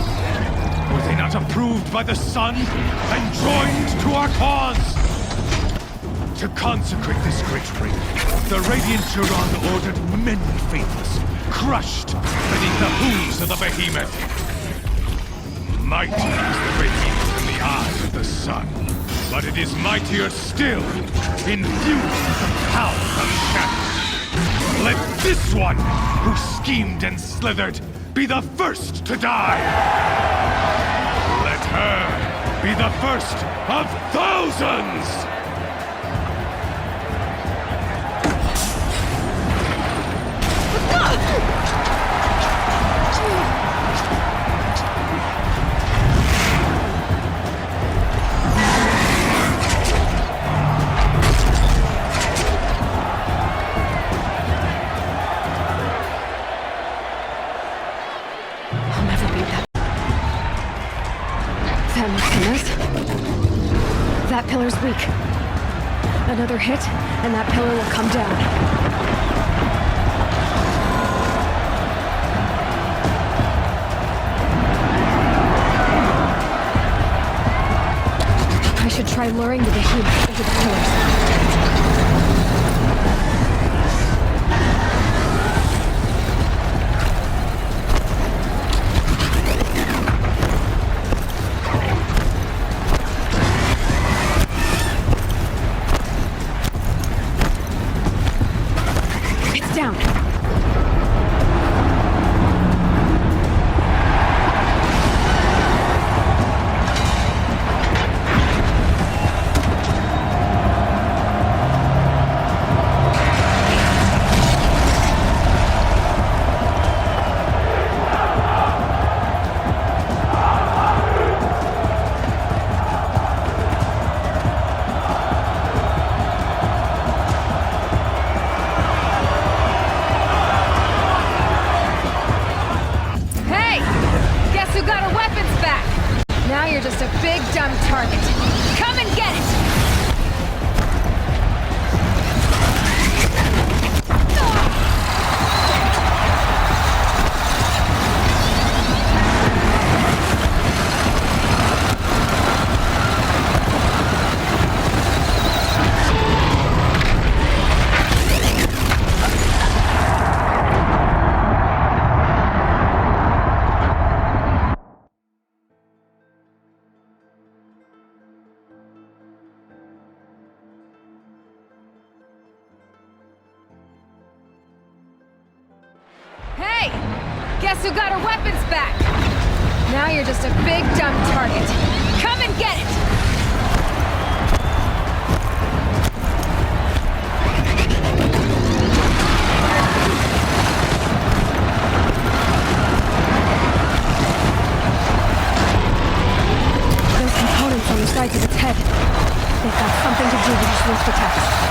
Were they not approved by the sun and joined to our cause? To consecrate this great ring, the Radiant Turan ordered many faithless, crushed beneath the hooves of the behemoth. Mighty is the behemoth in the eyes of the sun, but it is mightier still, infused with the power of shadow. Let this one, who schemed and slithered, be the first to die! Let her be the first of thousands! That pillar's weak. Another hit, and that pillar will come down. should try luring the behemoth into the pillars. It's down. Hey! Guess who got her weapons back? Now you're just a big dumb target. Come and get it! Hey! Guess who got her weapons back? Now you're just a big dumb target. Come and get it! Those components on the sides of its head. They've got something to do with its roof attacks.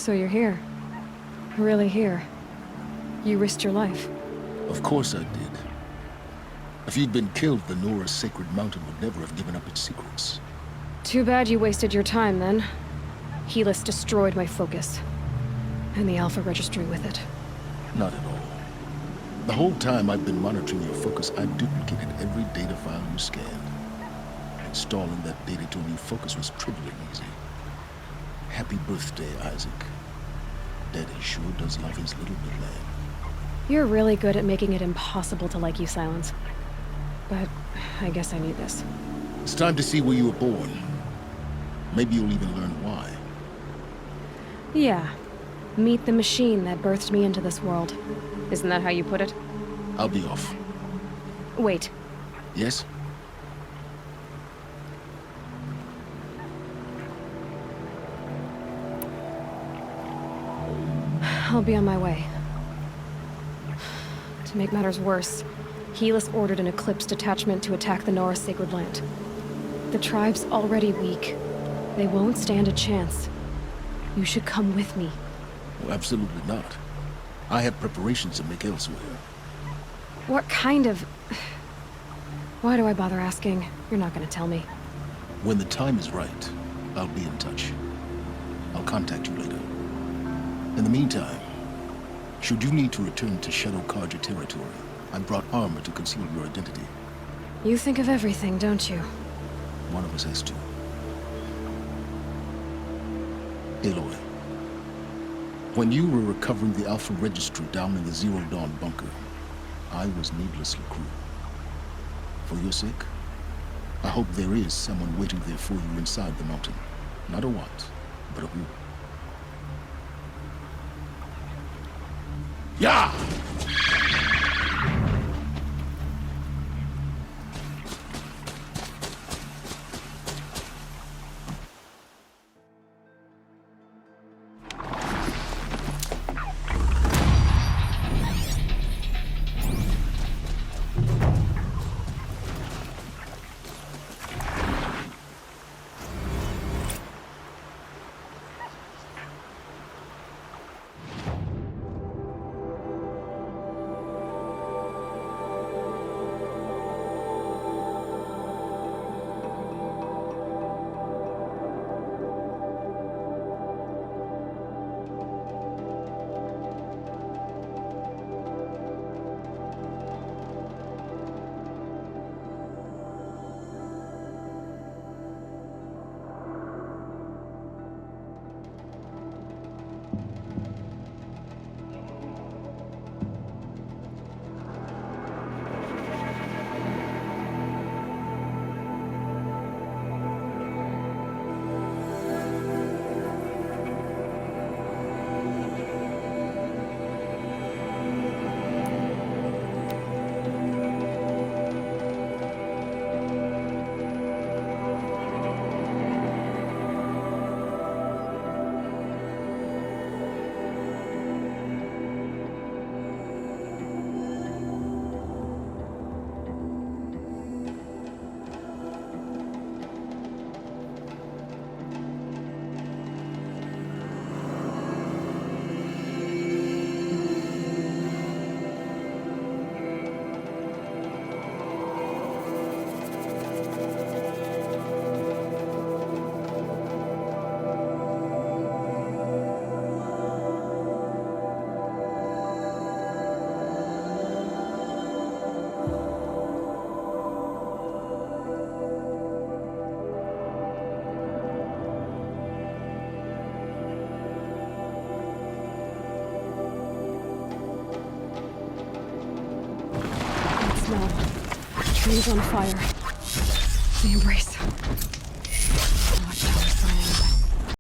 So you're here. Really here. You risked your life. Of course I did. If you'd been killed, the Nora's sacred mountain would never have given up its secrets. Too bad you wasted your time, then. Helis destroyed my focus. And the Alpha Registry with it. Not at all. The whole time I've been monitoring your focus, I've duplicated every data file you scanned. Installing that data to a new focus was trivial and easy. Happy birthday, Isaac. Daddy sure does love his little bit lad. You're really good at making it impossible to like you, Silence. But I guess I need this. It's time to see where you were born. Maybe you'll even learn why. Yeah. Meet the machine that birthed me into this world. Isn't that how you put it? I'll be off. Wait. Yes? I'll be on my way. To make matters worse, Helis ordered an Eclipse detachment to attack the Nora Sacred Land. The tribe's already weak. They won't stand a chance. You should come with me. Well, absolutely not. I have preparations to make elsewhere. What kind of... Why do I bother asking? You're not gonna tell me. When the time is right, I'll be in touch. I'll contact you later. In the meantime, should you need to return to Shadow Carja territory, I brought armor to conceal your identity. You think of everything, don't you? One of us has to. Aloy, when you were recovering the Alpha Registry down in the Zero Dawn bunker, I was needlessly cruel. For your sake, I hope there is someone waiting there for you inside the mountain. Not a what, but a who. Yeah! Trees on fire. The embrace.